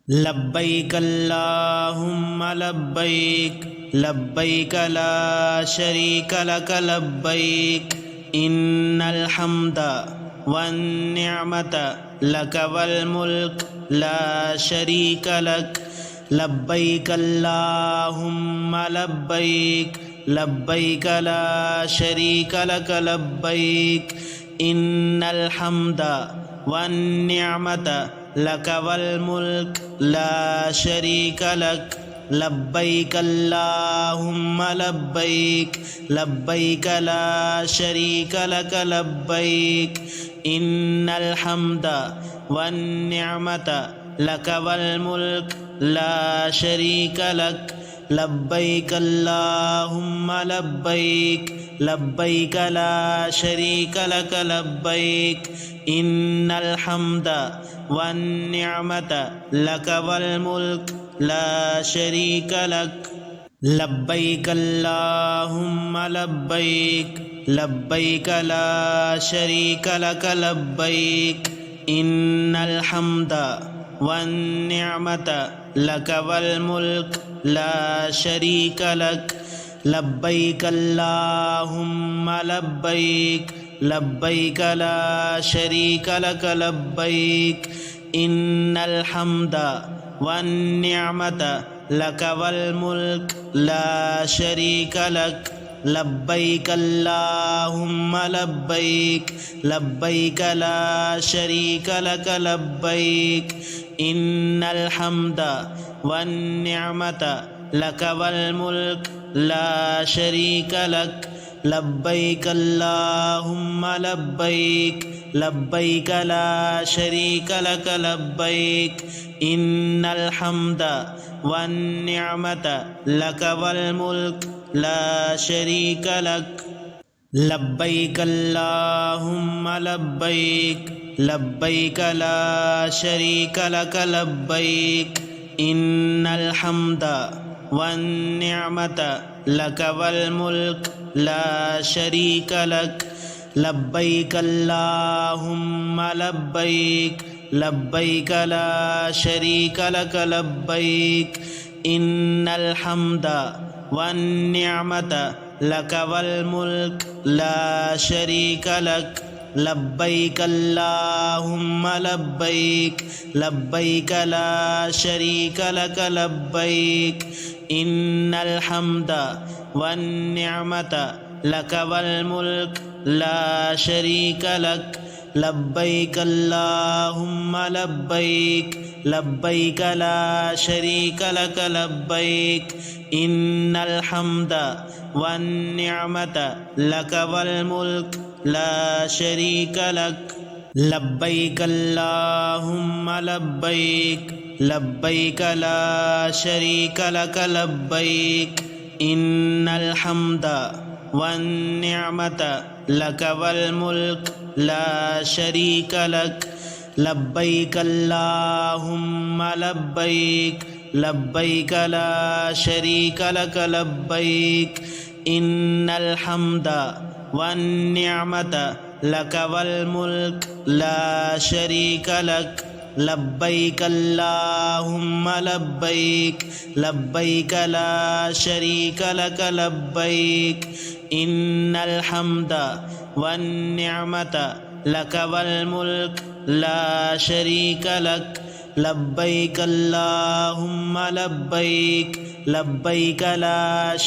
लब्बैक अल्लाहुम्मा लब्बैक लब्बैक ला शरीक लक लब्बैक इन्नल हम्दा one निअमता luck वल मुल्क ला शरीक लक लब्बैक अल्लाहुम्मा लब्बैक लब्बैक ला शरीक लक लब्बैक इन्नल हम्दा वन निअमता लक वल मुल्क ला शरीक लक लब्बैक अल्लाहुम्मा लब्बैक लब्बैक ला शरीक लक लब्बैक इन्नल हम्दा वन निअमता लक वल मुल्क ला शरीक लक लब्बैक अल्लाहुम्मा लब्बैक लब्बैक ला शरीक लक लब्बैक इन्नल हम्दा वन निअमता लक वल मुल्क ला शरीक लक लब्बैक अल्लाहुम्मा लब्बैक लब्बैक ला शरीक लक लब्बैक इन्नल हम्दा वन निअमता लक वल मुल्क ला शरीक लक लब्बैक अल्लाहुम्मा लब्बैक लब्बैक ला शरीक लक लब्बैक इन्नल हम्दा वन निअमता लक वल मुल्क ला शरीक लक लब्बैक अल्लाहुम्मा लब्बैक लब्बैक ला शरीक लक लब्बैक इन्नल हम्दा वन निअमता लक वल मुल्क ला शरीक लक लब्बैक अल्लाहुम्मा लब्बैक लब्बैक ला शरीक लक लब्बैक इन्नल हम्दा वन निअमता लक वल मुल्क ला शरीक लक लब्बैक अल्लाहुम्मा लब्बैक लब्बैक ला शरीक लक लब्बैक इन्नल हम्दा वन निअमता लक वल मुल्क ला शरीक लक लब्बैक अल्लाहुम्मा लब्बैक लब्बैक ला शरीक लक लब्बैक इन्नल हम्दा वन निअमता लक वल मुल्क ला शरीक लक लब्बैक अल्लाहुम्मा लब्बैक लब्बैक ला शरीक लक लब्बैक इन्नल हम्दा वन निअमता लक वल मुल्क ला शरीक लक लब्बैक अल्लाहुम्मा लब्बैक लब्बैक ला शरीक लक लब्बैक इन्नल हम्दा वन निअमता लक वल मुल्क ला शरीक लक लब्बैक अल्लाहुम्मा लब्बैक लब्बैक ला शरीक लक लब्बैक इन्नल हम्दा वन निअमता लक वल मुल्क ला शरीक लक लब्बैक अल्लाहुम्मा लब्बैक लब्बैक ला शरीक लक लब्बैक इन्नल हम्दा वन निअमता लक वल मुल्क ला शरीक लक लब्बैक अल्लाहुम्मा लब्बैक लब्बैक ला शरीक लक लब्बैक इन्नल हम्दा वन निअमता लक वल मुल्क ला शरीक लक लब्बैक अल्लाहुम्मा लब्बैक लब्बैक ला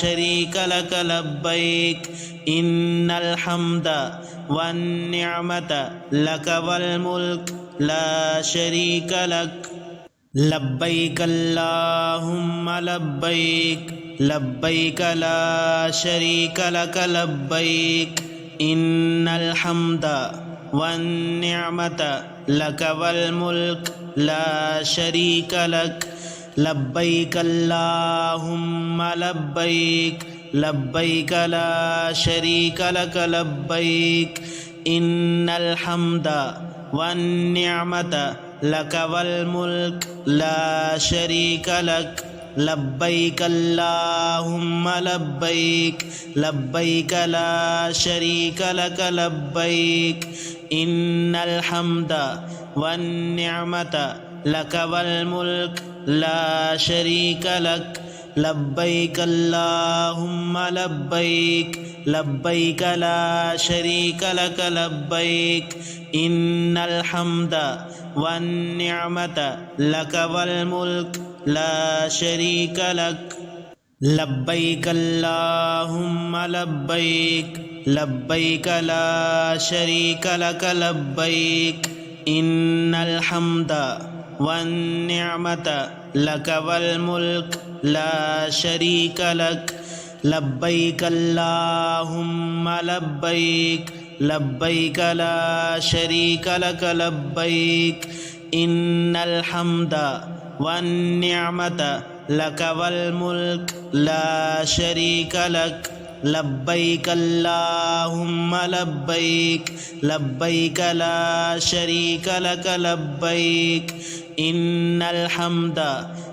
शरीक लक लब्बैक इन्नल हम्दा वन निअमता लक वल मुल्क ला शरीक लक लब्बैक अल्लाहुम्मा लब्बैक लब्बैक ला शरीक लक लब्बैक इन्नल हम्दा वन निअमता लक वल मुल्क ला शरीक लक लब्बैक अल्लाहुम्मा लब्बैक लब्बैक ला शरीक लक लब्बैक इन्नल हम्दा वन निअमता लक वल मुल्क ला शरीक लक लब्बैक अल्लाहुम्मा लब्बैक लब्बैक ला शरीक लक लब्बैक इन्नल हम्दा वन निअमता لك والملك لا شريك لك لبيك اللهم لبيك لبيك لا شريك لك لبيك إن الحمد والنعمة لك والملك لا شريك لك لبيك اللهم لبيك لبيك لا شريك لك لبيك إن الحمد والنعمة لك والملك لا شريك لك لبيك اللهم لبيك لبيك لا شريك لك لبيك إن الحمد والنعمة لك والملك لا شريك لك لبيك اللهم لبيك لبيك لا شريك لك لبيك إن الحمد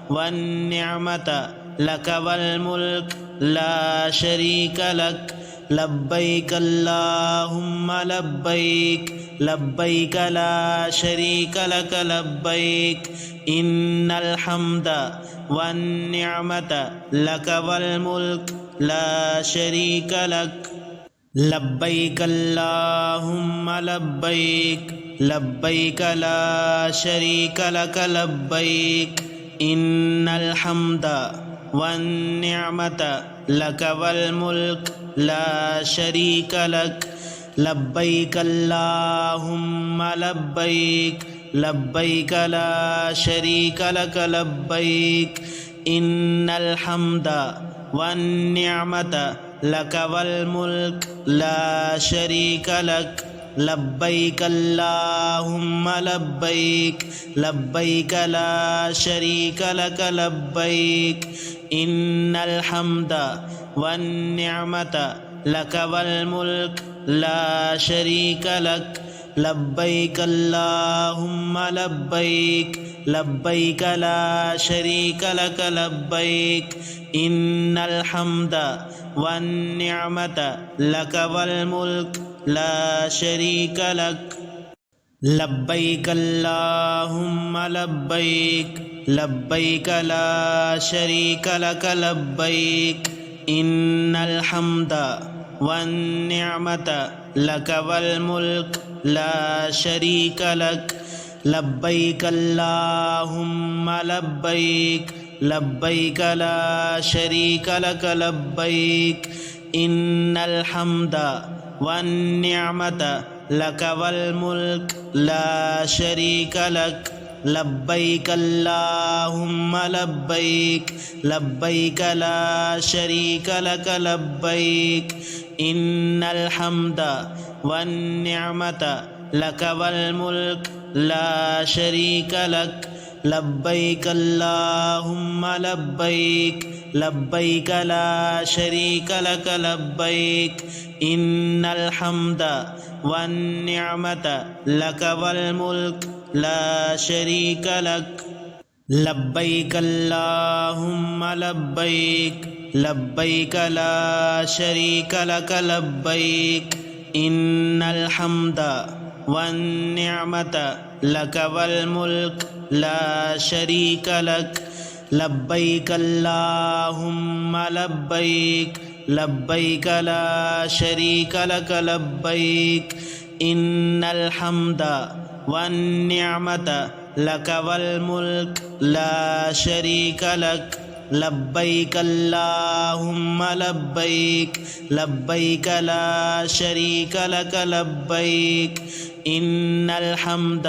والنعمة لك والملك لا شريك لك لبيك اللهم لبيك لبيك لا شريك لك لبيك إن الحمد والنعمة لك والملك لا شريك لك لبيك اللهم لبيك لبيك لا شريك لك لبيك إن الحمد والنعمة لك والملك لا شريك لك لبيك اللهم لبيك لبيك لا شريك لك لبيك إن الحمد والنعمة لك والملك لا شريك لك لبيك اللهم لبيك لبيك لا شريك لك لبيك إن الحمد والنعمة لك والملك لا شريك لك لبيك اللهم لبيك لبيك لا شريك لك لبيك إن الحمد والنعمة لك والملك لا شريك لك لبيك اللهم لبيك لبيك لا شريك لك لبيك إن الحمد والنعمة لك والملك لا شريك لك لبيك اللهم لبيك لبيك لا شريك لك لبيك إن الحمد والنعمة لك والملك لا شريك لك لبيك اللهم لبيك لبيك لا شريك لك لبيك إن الحمد والنعمة لك والملك لا شريك لك لبيك اللهم لبيك لبيك لا شريك لك لبيك إن الحمد والنعمة لك والملك لا شريك لك لبيك اللهم لبيك لبيك لا شريك لك لبيك إن الحمد والنعمة لك والملك لا شريك لك لبيك اللهم لبيك لبيك لا شريك لك لبيك إن الحمد والنعمة لك والملك لا شريك لك لبيك اللهم لبيك لبيك لا شريك لك لبيك إن الحمد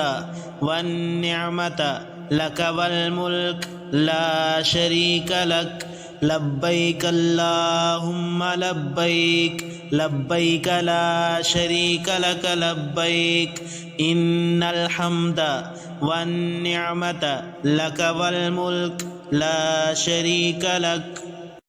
والنعمة لك والملك لا شريك لك لبيك اللهم لبيك لبيك لا شريك لك لبيك إن الحمد والنعمة لك والملك لا شريك لك